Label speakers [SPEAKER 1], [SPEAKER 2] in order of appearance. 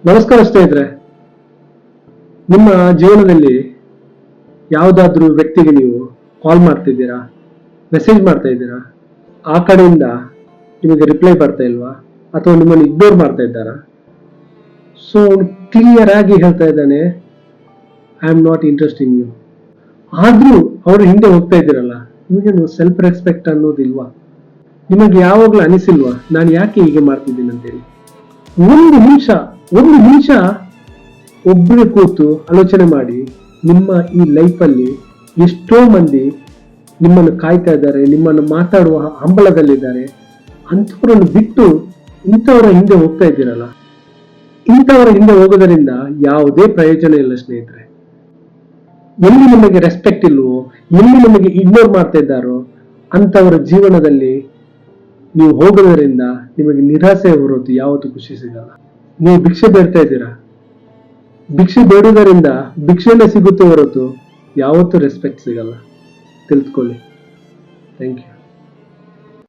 [SPEAKER 1] ನಮಸ್ಕಾರ ಸ್ನೇಹಿತರೆ. ನಿಮ್ಮ ಜೀವನದಲ್ಲಿ ಯಾವುದಾದ್ರೂ ವ್ಯಕ್ತಿಗೆ ನೀವು ಕಾಲ್ ಮಾಡ್ತಿದ್ದೀರಾ, ಮೆಸೇಜ್ ಮಾಡ್ತಾ ಇದ್ದೀರಾ, ಆ ಕಡೆಯಿಂದ ನಿಮಗೆ ರಿಪ್ಲೈ ಬರ್ತಾ ಇಲ್ವಾ, ಅಥವಾ ನಿಮ್ಮನ್ನು ಇಗ್ನೋರ್ ಮಾಡ್ತಾ ಇದ್ದಾರಾ? ಸೊ ಕ್ಲಿಯರ್ ಆಗಿ ಹೇಳ್ತಾ ಇದ್ದಾನೆ, I am not interest in you. ಆದ್ರೂ ಅವರು ಹಿಂದೆ ಹೋಗ್ತಾ ಇದ್ದೀರಲ್ಲ, ನಿಮಗೆ ಸೆಲ್ಫ್ ರೆಸ್ಪೆಕ್ಟ್ ಅನ್ನೋದಿಲ್ವಾ? ನಿಮಗೆ ಯಾವಾಗ್ಲೂ ಅನಿಸಿಲ್ವಾ ನಾನು ಯಾಕೆ ಹೀಗೆ ಮಾಡ್ತಿದ್ದೀನಿ ಅಂತೇಳಿ? ಒಂದು ನಿಮಿಷ ಒಬ್ಬರೇ ಕೂತು ಆಲೋಚನೆ ಮಾಡಿ. ನಿಮ್ಮ ಈ ಲೈಫಲ್ಲಿ ಎಷ್ಟೋ ಮಂದಿ ನಿಮ್ಮನ್ನು ಕಾಯ್ತಾ ಇದ್ದಾರೆ, ನಿಮ್ಮನ್ನು ಮಾತಾಡುವ ಹಂಬಲದಲ್ಲಿದ್ದಾರೆ. ಅಂಥವರನ್ನು ಬಿಟ್ಟು ಇಂಥವರ ಹಿಂದೆ ಹೋಗ್ತಾ ಇದ್ದೀರಲ್ಲ, ಇಂಥವರ ಹಿಂದೆ ಹೋಗೋದರಿಂದ ಯಾವುದೇ ಪ್ರಯೋಜನ ಇಲ್ಲ ಸ್ನೇಹಿತರೆ. ಎಲ್ಲಿ ನಿಮಗೆ ರೆಸ್ಪೆಕ್ಟ್ ಇಲ್ವೋ, ಎಲ್ಲಿ ನಿಮಗೆ ಇಗ್ನೋರ್ ಮಾಡ್ತಾ ಇದ್ದಾರೋ ಅಂಥವರ ಜೀವನದಲ್ಲಿ ನೀವು ಹೋಗೋದರಿಂದ ನಿಮಗೆ ನಿರಾಸೆ ಹೊರತು ಯಾವತ್ತೂ ಖುಷಿ ಸಿಗಲ್ಲ. ನೀವು ಭಿಕ್ಷೆ ಬೇಡ್ತಾ ಇದ್ದೀರಾ, ಭಿಕ್ಷೆ ಬೇಡುವುದರಿಂದ ಭಿಕ್ಷೆನೇ ಸಿಗುತ್ತೆ ಹೊರತು ಯಾವತ್ತೂ ರೆಸ್ಪೆಕ್ಟ್ ಸಿಗಲ್ಲ. ತಿಳ್ಕೊಳ್ಳಿ. Thank you.